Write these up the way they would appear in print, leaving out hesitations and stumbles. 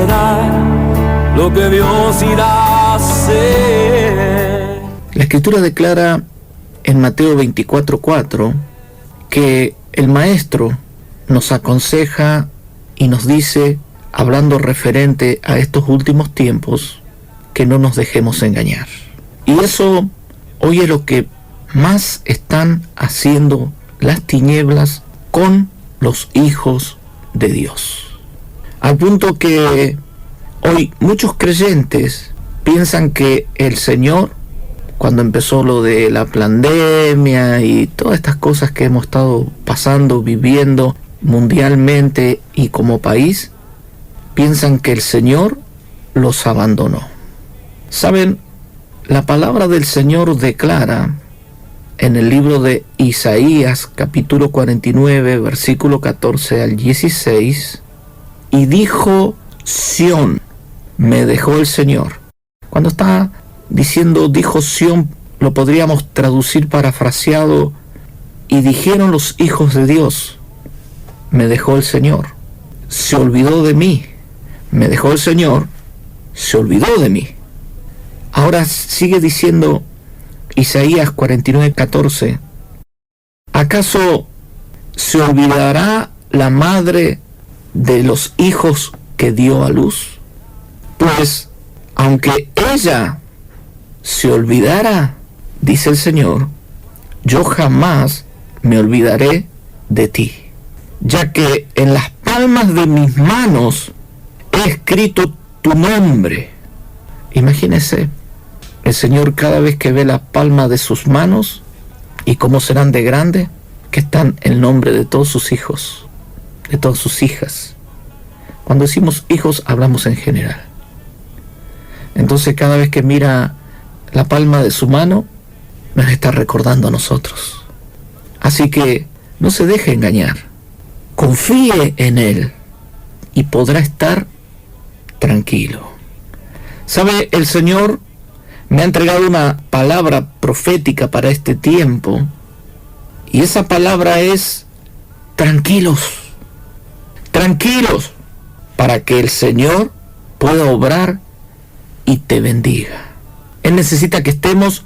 esperar lo que Dios irá a hacer. La Escritura declara en Mateo 24:4 que el Maestro nos aconseja y nos dice, hablando referente a estos últimos tiempos, que no nos dejemos engañar. Y eso hoy es lo que más están haciendo las tinieblas con los hijos de Dios. Al punto que hoy muchos creyentes piensan que el Señor, cuando empezó lo de la pandemia y todas estas cosas que hemos estado pasando, viviendo mundialmente y como país, piensan que el Señor los abandonó. Saben, la palabra del Señor declara en el libro de Isaías, capítulo 49, versículo 14 al 16, y dijo Sión, me dejó el Señor. Cuando está diciendo dijo Sión, lo podríamos traducir parafraseado, y dijeron los hijos de Dios, me dejó el Señor, se olvidó de mí, me dejó el Señor, se olvidó de mí. Ahora sigue diciendo Isaías 49:14, ¿acaso se olvidará la madre de los hijos que dio a luz? Pues, aunque ella se olvidara, dice el Señor, yo jamás me olvidaré de ti, ya que en las palmas de mis manos he escrito tu nombre. Imagínese, el Señor cada vez que ve la palma de sus manos, y cómo serán de grande, que están el nombre de todos sus hijos, de todas sus hijas. Cuando decimos hijos, hablamos en general. Entonces cada vez que mira la palma de su mano, nos está recordando a nosotros. Así que no se deje engañar. Confíe en Él y podrá estar tranquilo. ¿Sabe? El Señor me ha entregado una palabra profética para este tiempo, y esa palabra es tranquilos, tranquilos, para que el Señor pueda obrar y te bendiga. Él necesita que estemos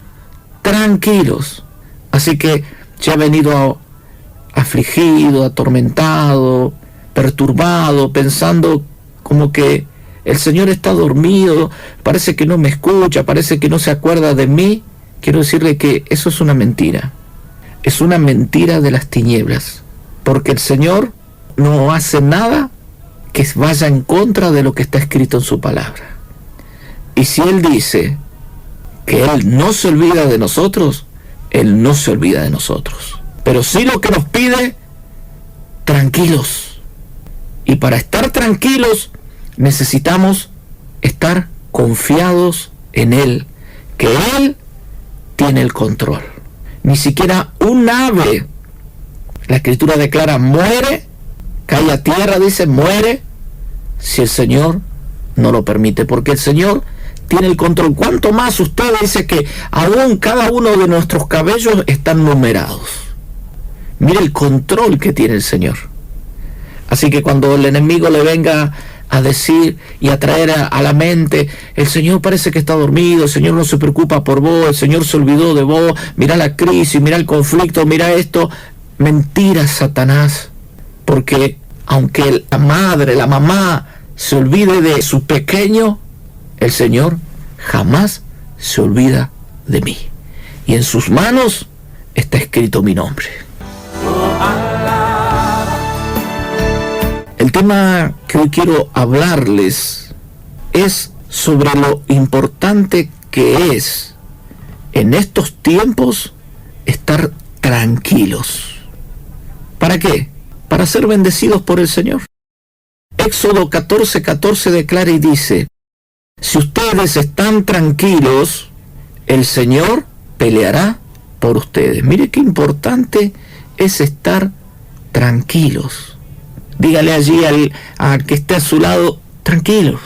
tranquilos. Así que si ha venido afligido, atormentado, perturbado, pensando como que el Señor está dormido, parece que no me escucha, parece que no se acuerda de mí, quiero decirle que eso es una mentira. Es una mentira de las tinieblas, porque el Señor no hace nada que vaya en contra de lo que está escrito en su palabra. Y si Él dice que Él no se olvida de nosotros, Él no se olvida de nosotros. Pero sí lo que nos pide, tranquilos. Y para estar tranquilos, necesitamos estar confiados en Él, que Él tiene el control. Ni siquiera un ave, la Escritura declara, muere, cae a tierra, dice, muere, si el Señor no lo permite, porque el Señor tiene el control. Cuanto más usted dice que aún cada uno de nuestros cabellos están numerados. Mire el control que tiene el Señor. Así que cuando el enemigo le venga a decir y a traer a la mente, el Señor parece que está dormido, el Señor no se preocupa por vos, el Señor se olvidó de vos, mira la crisis, mira el conflicto, mira esto. Mentira, Satanás, porque aunque la madre, la mamá se olvide de su pequeño, el Señor jamás se olvida de mí, y en sus manos está escrito mi nombre. El tema que hoy quiero hablarles es sobre lo importante que es en estos tiempos estar tranquilos. ¿Para qué? Para ser bendecidos por el Señor. Éxodo 14:14 declara y dice, si ustedes están tranquilos, el Señor peleará por ustedes. Mire qué importante es estar tranquilos. Dígale allí al que esté a su lado, tranquilos.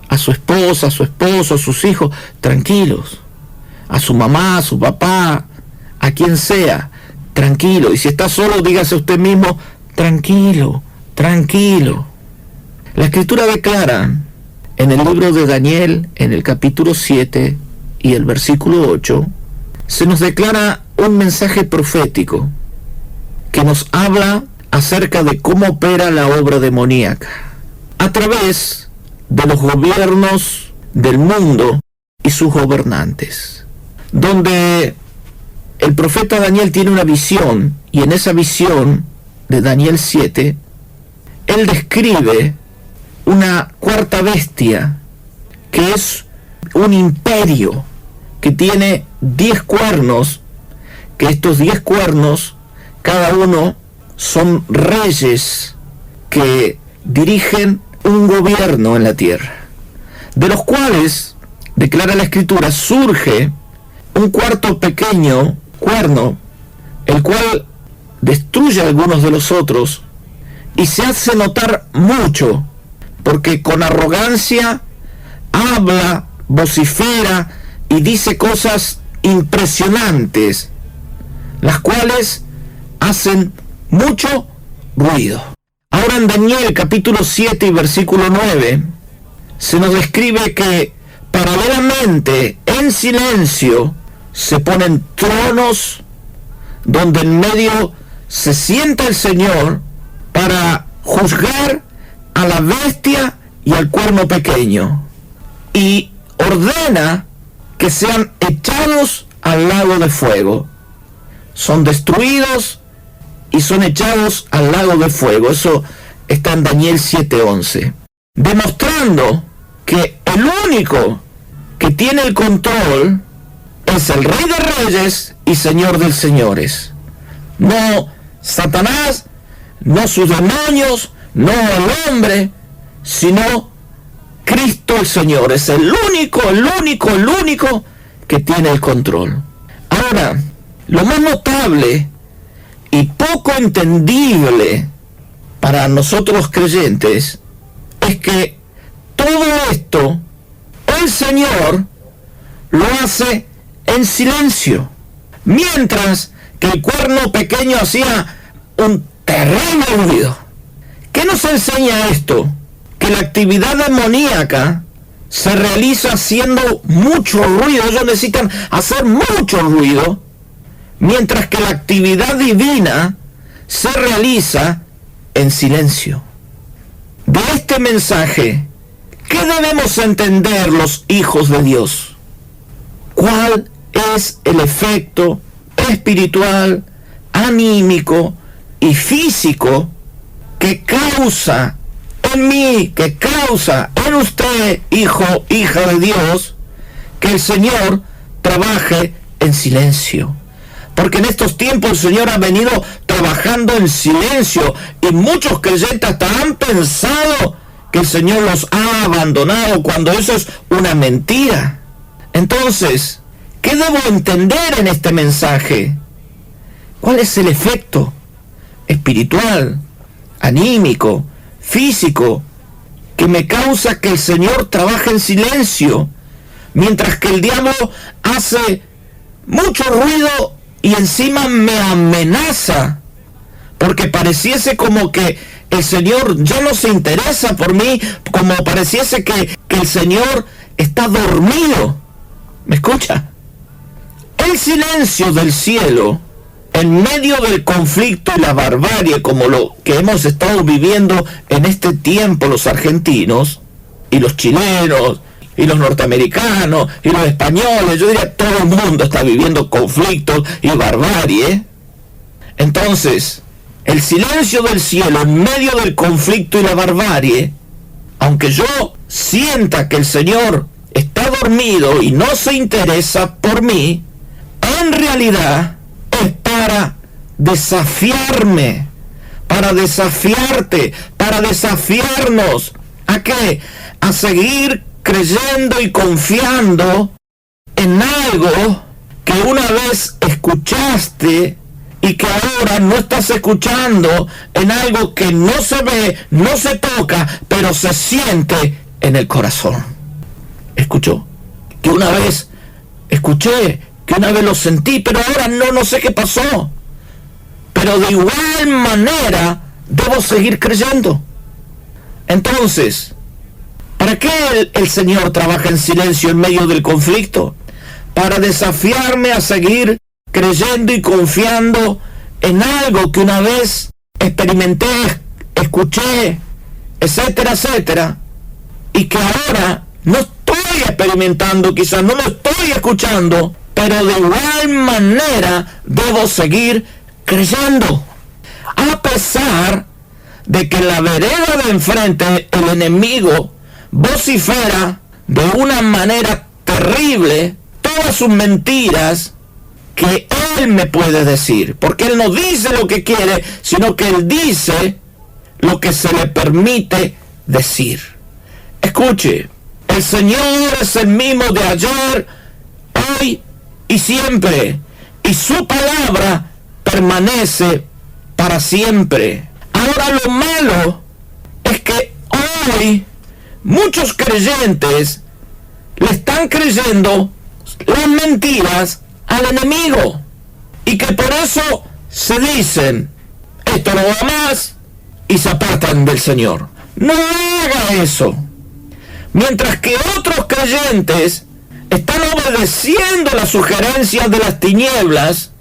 A su esposa, a su esposo, a sus hijos, tranquilos. A su mamá, a su papá, a quien sea, tranquilo. Y si está solo, dígase a usted mismo, tranquilo, tranquilo. La Escritura declara en el libro de Daniel, en el capítulo 7 y el versículo 8, se nos declara un mensaje profético que nos habla acerca de cómo opera la obra demoníaca a través de los gobiernos del mundo y sus gobernantes, donde el profeta Daniel tiene una visión, y en esa visión de Daniel 7, él describe una cuarta bestia que es un imperio que tiene 10 cuernos, que estos 10 cuernos, cada uno son reyes que dirigen un gobierno en la tierra, de los cuales, declara la Escritura, surge un cuarto pequeño cuerno, el cual destruye a algunos de los otros y se hace notar mucho, porque con arrogancia habla, vocifera y dice cosas impresionantes, las cuales hacen mucho ruido. Ahora en Daniel capítulo 7 y versículo 9 se nos describe que paralelamente, en silencio, se ponen tronos donde en medio se sienta el Señor para juzgar a la bestia y al cuerno pequeño, y ordena que sean echados al lago de fuego. Son destruidos y son echados al lago de fuego. Eso está en Daniel 7:11, demostrando que el único que tiene el control es el Rey de Reyes y Señor de Señores. No Satanás, no sus demonios, no el hombre, sino Cristo el Señor. Es el único que tiene el control. Ahora, lo más notable y poco entendible para nosotros los creyentes es que todo esto el Señor lo hace en silencio, mientras que el cuerno pequeño hacía un terrible ruido. ¿Qué nos enseña esto? Que la actividad demoníaca se realiza haciendo mucho ruido. Ellos necesitan hacer mucho ruido, mientras que la actividad divina se realiza en silencio. De este mensaje, ¿qué debemos entender los hijos de Dios? ¿Cuál es el efecto espiritual, anímico y físico que causa en mí, que causa en usted, hijo, hija de Dios, que el Señor trabaje en silencio? Porque en estos tiempos el Señor ha venido trabajando en silencio, y muchos creyentes hasta han pensado que el Señor los ha abandonado, cuando eso es una mentira. Entonces, ¿qué debo entender en este mensaje? ¿Cuál es el efecto espiritual, anímico, físico, que me causa que el Señor trabaje en silencio, mientras que el diablo hace mucho ruido y encima me amenaza? Porque pareciese como que el Señor ya no se interesa por mí, como pareciese que el Señor está dormido. ¿Me escucha? El silencio del cielo, en medio del conflicto y la barbarie, como lo que hemos estado viviendo en este tiempo los argentinos, y los chilenos, y los norteamericanos, y los españoles, yo diría todo el mundo está viviendo conflictos y barbarie. Entonces, el silencio del cielo en medio del conflicto y la barbarie, aunque yo sienta que el Señor está dormido y no se interesa por mí, en realidad es para desafiarme, para desafiarte, para desafiarnos. ¿A qué? A seguir creyendo y confiando en algo que una vez escuchaste y que ahora no estás escuchando, en algo que no se ve, no se toca, pero se siente en el corazón. ¿Escuchó? Que una vez escuché, que una vez lo sentí, pero ahora no sé qué pasó. Pero de igual manera debo seguir creyendo. Entonces, ¿Para qué el Señor trabaja en silencio en medio del conflicto? Para desafiarme a seguir creyendo y confiando en algo que una vez experimenté, escuché, etcétera, etcétera, y que ahora no estoy experimentando, quizás no lo estoy escuchando, pero de igual manera debo seguir creyendo. A pesar de que en la vereda de enfrente el enemigo vocifera de una manera terrible todas sus mentiras que él me puede decir, porque él no dice lo que quiere, sino que él dice lo que se le permite decir. Escuche, el Señor es el mismo de ayer, hoy y siempre, y su palabra permanece para siempre. Ahora lo malo es que hoy muchos creyentes le están creyendo las mentiras al enemigo, y que por eso se dicen esto no va más y se apartan del Señor. No haga eso. Mientras que otros creyentes están obedeciendo las sugerencias de las tinieblas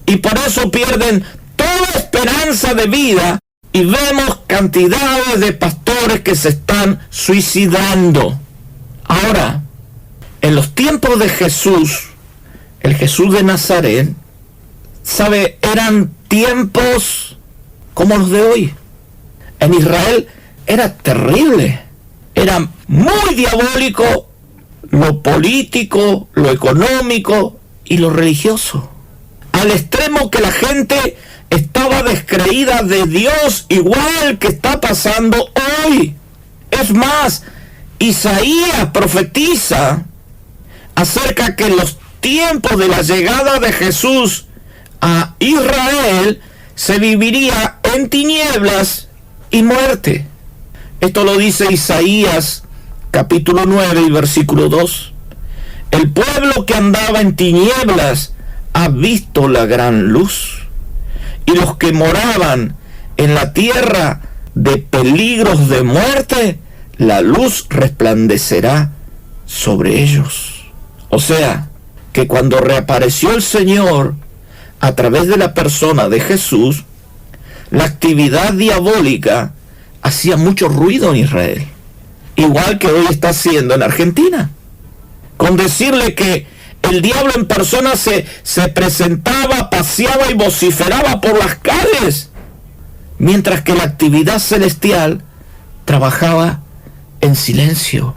y por eso pierden toda esperanza de vida, y vemos cantidades de pastores que se están suicidando. Ahora, en los tiempos de Jesús, el Jesús de Nazaret, ¿sabe? Eran tiempos como los de hoy. En Israel era terrible, era muy diabólico lo político, lo económico y lo religioso, al extremo que la gente estaba descreída de Dios, igual que está pasando hoy. Es más, Isaías profetiza acerca que en los tiempos de la llegada de Jesús a Israel se viviría en tinieblas y muerte. Esto lo dice Isaías capítulo 9 y versículo 2. El pueblo que andaba en tinieblas ha visto la gran luz, y los que moraban en la tierra de peligros de muerte, la luz resplandecerá sobre ellos. O sea, que cuando reapareció el Señor a través de la persona de Jesús, la actividad diabólica hacía mucho ruido en Israel, igual que hoy está haciendo en Argentina. Con decirle que el diablo en persona se presentaba, paseaba y vociferaba por las calles, mientras que la actividad celestial trabajaba en silencio.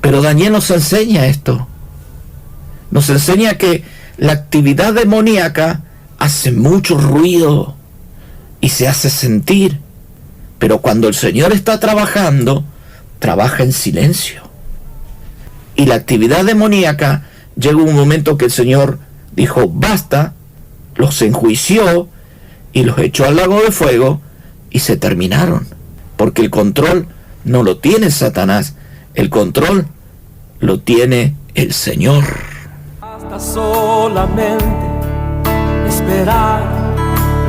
Pero Daniel nos enseña esto. Nos enseña que la actividad demoníaca hace mucho ruido y se hace sentir, pero cuando el Señor está trabajando, trabaja en silencio. Y la actividad demoníaca, llegó un momento que el Señor dijo basta, los enjuició y los echó al lago de fuego, y se terminaron, porque el control no lo tiene Satanás, el control lo tiene el Señor. Basta solamente esperar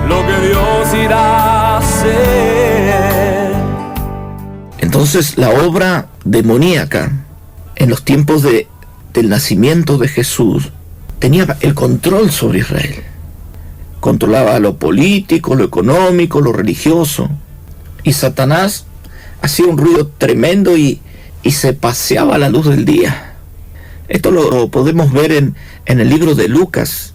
lo que Dios irá a hacer. Entonces la obra demoníaca en los tiempos del nacimiento de Jesús tenía el control sobre Israel. Controlaba lo político, lo económico, lo religioso. Y Satanás hacía un ruido tremendo y se paseaba a la luz del día. Esto lo podemos ver en el libro de Lucas,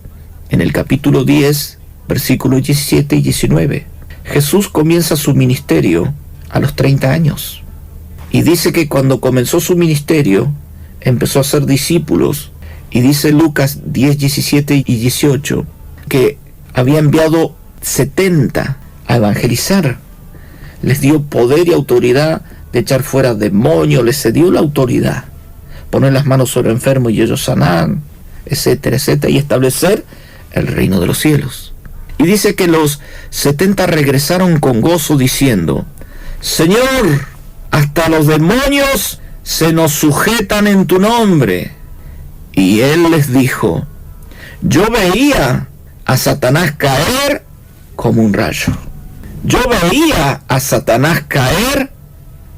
en el capítulo 10, versículos 17 y 19. Jesús comienza su ministerio a los 30 años. Y dice que cuando comenzó su ministerio, empezó a hacer discípulos. Y dice Lucas 10, 17 y 18, que había enviado 70 a evangelizar. Les dio poder y autoridad de echar fuera demonios, les cedió la autoridad. Poner las manos sobre enfermos y ellos sanar, etcétera, etcétera, y establecer el reino de los cielos. Y dice que los 70 regresaron con gozo diciendo: Señor, hasta los demonios se nos sujetan en tu nombre. Y él les dijo: yo veía a Satanás caer como un rayo. Yo veía a Satanás caer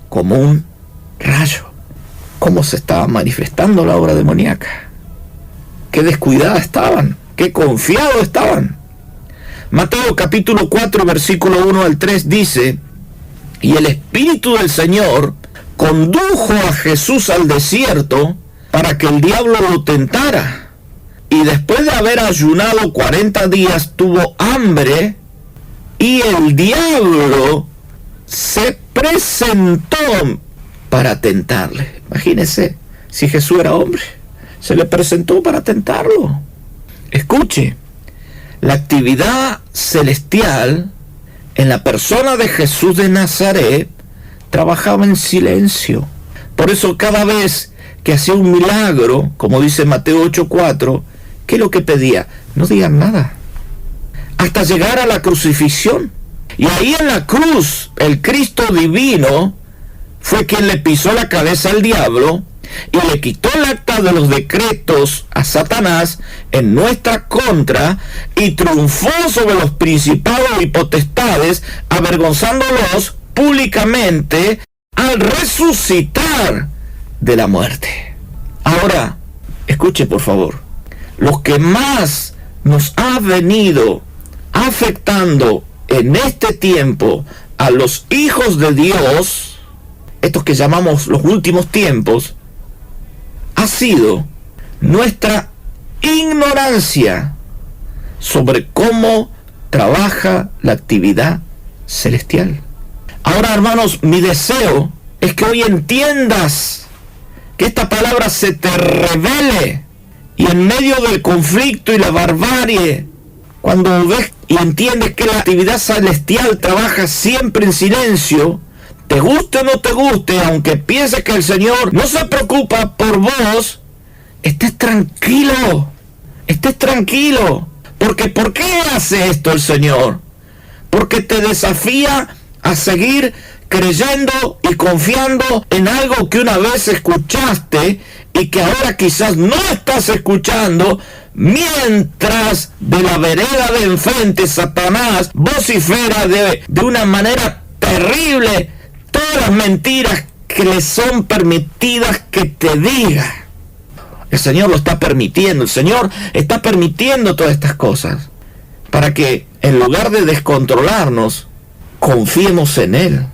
como un Rayo, cómo se estaba manifestando la obra demoníaca. Qué descuidadas estaban, qué confiados estaban. Mateo capítulo 4, versículo 1 al 3 dice: y el Espíritu del Señor condujo a Jesús al desierto para que el diablo lo tentara. Y después de haber ayunado 40 días tuvo hambre, y el diablo se presentó para tentarle. Imagínense, si Jesús era hombre, se le presentó para tentarlo. Escuche, la actividad celestial en la persona de Jesús de Nazaret trabajaba en silencio. Por eso cada vez que hacía un milagro, como dice Mateo 8:4, ¿qué es lo que pedía? No digan nada. Hasta llegar a la crucifixión. Y ahí en la cruz, el Cristo divino fue quien le pisó la cabeza al diablo y le quitó el acta de los decretos a Satanás en nuestra contra y triunfó sobre los principados y potestades, avergonzándolos públicamente al resucitar de la muerte. Ahora, escuche por favor, lo que más nos ha venido afectando en este tiempo a los hijos de Dios, estos que llamamos los últimos tiempos, ha sido nuestra ignorancia sobre cómo trabaja la actividad celestial. Ahora, hermanos, mi deseo es que hoy entiendas, que esta palabra se te revele, y en medio del conflicto y la barbarie, cuando ves y entiendes que la actividad celestial trabaja siempre en silencio, te guste o no te guste, aunque pienses que el Señor no se preocupa por vos, estés tranquilo, porque ¿por qué hace esto el Señor? Porque te desafía a seguir creyendo y confiando en algo que una vez escuchaste y que ahora quizás no estás escuchando, mientras de la vereda de enfrente Satanás vocifera de una manera terrible todas las mentiras que le son permitidas que te diga. El Señor lo está permitiendo, el Señor está permitiendo todas estas cosas para que en lugar de descontrolarnos, confiemos en Él.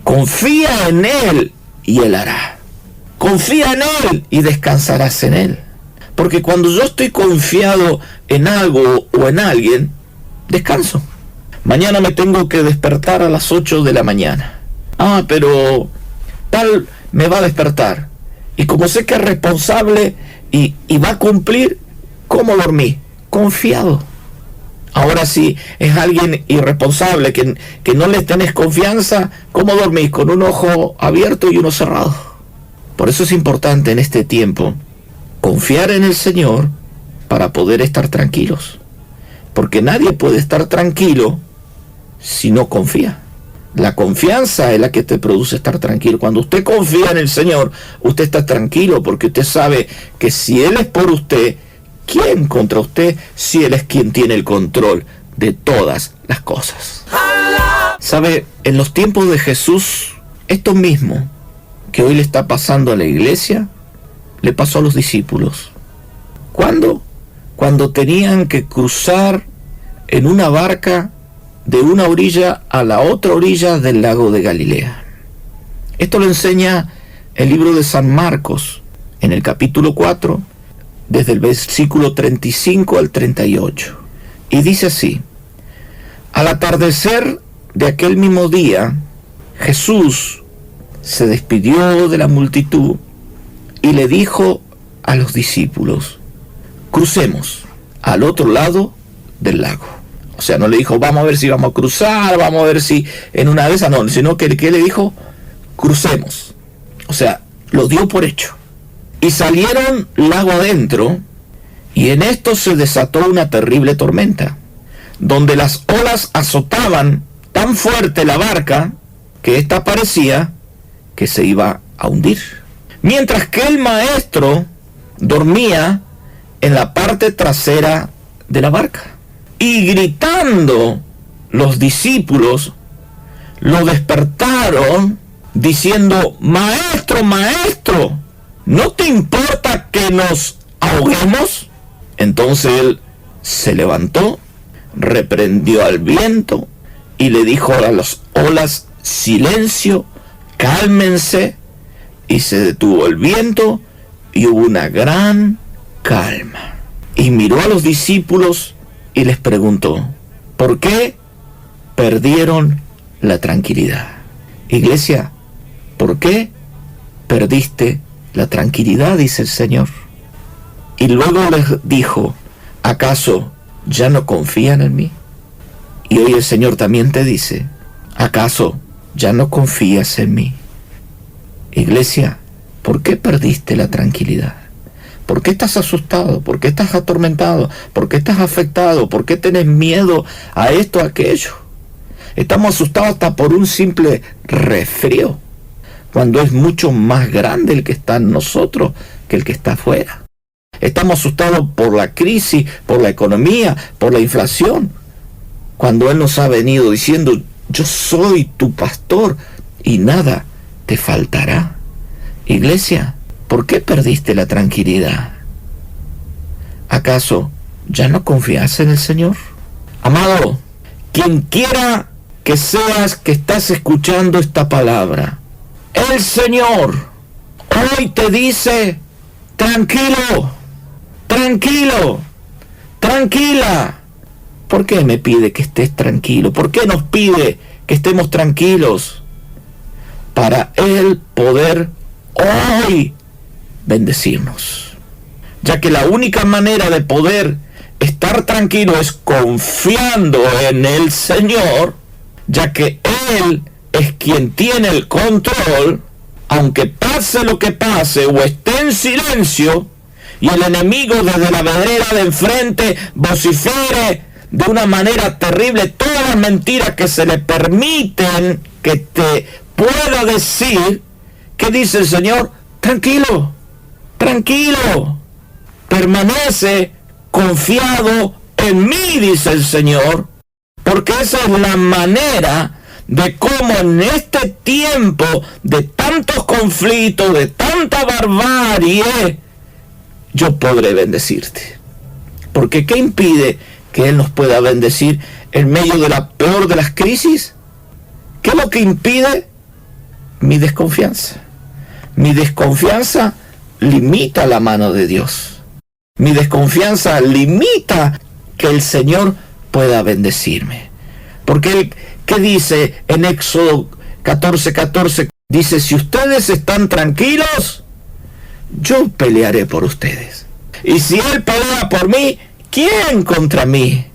Confía en Él y Él hará. Confía en Él y descansarás en Él. Porque cuando yo estoy confiado en algo o en alguien, descanso. Mañana me tengo que despertar a las 8 de la mañana. Pero tal me va a despertar. Y como sé que es responsable y va a cumplir, ¿cómo dormí? Confiado. Ahora si es alguien irresponsable, que no le tenés confianza, ¿cómo dormís? Con un ojo abierto y uno cerrado. Por eso es importante en este tiempo confiar en el Señor para poder estar tranquilos. Porque nadie puede estar tranquilo si no confía. La confianza es la que te produce estar tranquilo. Cuando usted confía en el Señor, usted está tranquilo porque usted sabe que si Él es por usted, ¿quién contra usted si Él es quien tiene el control de todas las cosas? ¿Sabe? En los tiempos de Jesús, esto mismo que hoy le está pasando a la iglesia, le pasó a los discípulos. ¿Cuándo? Cuando tenían que cruzar en una barca de una orilla a la otra orilla del lago de Galilea. Esto lo enseña el libro de San Marcos, en el capítulo 4, desde el versículo 35 al 38. Y dice así: al atardecer de aquel mismo día, Jesús se despidió de la multitud y le dijo a los discípulos: crucemos al otro lado del lago. O sea, no le dijo, vamos a ver si vamos a cruzar, vamos a ver si en una de esas, no, sino que le dijo, crucemos. O sea, lo dio por hecho. Y salieron lago adentro, y en esto se desató una terrible tormenta, donde las olas azotaban tan fuerte la barca, que ésta parecía que se iba a hundir. Mientras que el maestro dormía en la parte trasera de la barca. Y gritando, los discípulos lo despertaron diciendo: Maestro, maestro, ¿no te importa que nos ahoguemos? Entonces él se levantó, reprendió al viento y le dijo a las olas: silencio, cálmense. Y se detuvo el viento y hubo una gran calma. Y miró a los discípulos y les preguntó: ¿por qué perdieron la tranquilidad? Iglesia, ¿por qué perdiste la tranquilidad?, dice el Señor. Y luego les dijo: ¿acaso ya no confían en mí? Y hoy el Señor también te dice: ¿acaso ya no confías en mí? Iglesia, ¿por qué perdiste la tranquilidad? ¿Por qué estás asustado? ¿Por qué estás atormentado? ¿Por qué estás afectado? ¿Por qué tenés miedo a esto, a aquello? Estamos asustados hasta por un simple resfrío, cuando es mucho más grande el que está en nosotros que el que está afuera. Estamos asustados por la crisis, por la economía, por la inflación, cuando Él nos ha venido diciendo: yo soy tu pastor y nada te faltará. Iglesia, ¿por qué perdiste la tranquilidad? ¿Acaso ya no confías en el Señor? Amado, quien quiera que seas que estás escuchando esta palabra, el Señor hoy te dice: tranquilo, tranquilo, tranquila. ¿Por qué me pide que estés tranquilo? ¿Por qué nos pide que estemos tranquilos? Para Él poder hoy bendecirnos. Ya que la única manera de poder estar tranquilo es confiando en el Señor, ya que Él es quien tiene el control, aunque pase lo que pase o esté en silencio, y el enemigo desde la vereda de enfrente vocifere de una manera terrible todas las mentiras que se le permiten que te pueda decir. ¿Qué dice el Señor? Tranquilo, tranquilo, permanece confiado en mí, dice el Señor, porque esa es la manera de cómo en este tiempo de tantos conflictos, de tanta barbarie, yo podré bendecirte. Porque ¿qué impide que Él nos pueda bendecir en medio de la peor de las crisis? ¿Qué es lo que impide? Mi desconfianza. Mi desconfianza limita la mano de Dios. Mi desconfianza limita que el Señor pueda bendecirme. Porque Él, ¿qué dice en Éxodo 14:14? Dice: si ustedes están tranquilos, yo pelearé por ustedes. Y si Él pelea por mí, ¿quién contra mí?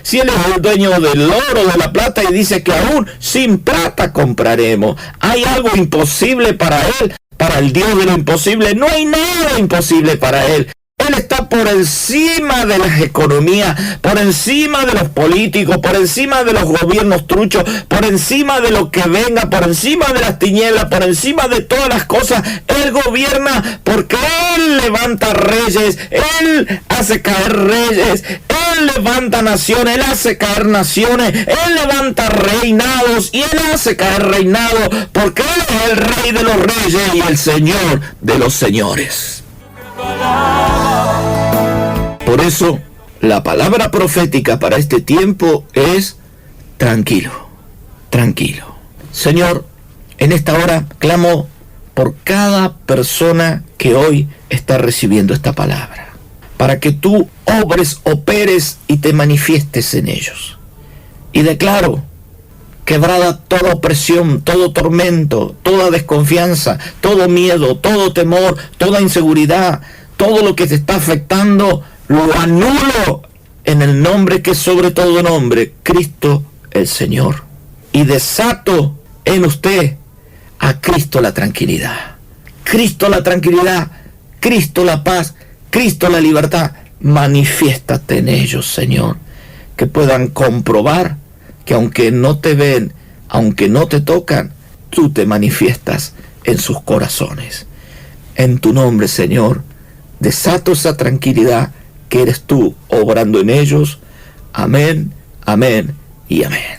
Si Él es el dueño del oro, de la plata, y dice que aún sin plata compraremos. ¿Hay algo imposible para Él? Para el Dios de lo imposible no hay nada imposible para Él. Él está por encima de las economías, por encima de los políticos, por encima de los gobiernos truchos, por encima de lo que venga, por encima de las tinieblas, por encima de todas las cosas. Él gobierna porque Él levanta reyes, Él hace caer reyes, Él levanta naciones, Él hace caer naciones, Él levanta reinados y Él hace caer reinados, porque Él es el Rey de los reyes y el Señor de los señores. Por eso, la palabra profética para este tiempo es tranquilo, tranquilo. Señor, en esta hora clamo por cada persona que hoy está recibiendo esta palabra, para que tú obres, operes y te manifiestes en ellos. Y declaro: quebrada toda opresión, todo tormento, toda desconfianza, todo miedo, todo temor, toda inseguridad, todo lo que te está afectando, lo anulo en el nombre que es sobre todo nombre, Cristo el Señor. Y desato en usted a Cristo la tranquilidad. Cristo la tranquilidad, Cristo la paz, Cristo la libertad. Manifiéstate en ellos, Señor, que puedan comprobar que aunque no te ven, aunque no te tocan, tú te manifiestas en sus corazones. En tu nombre, Señor, desato esa tranquilidad que eres tú obrando en ellos. Amén, amén y amén.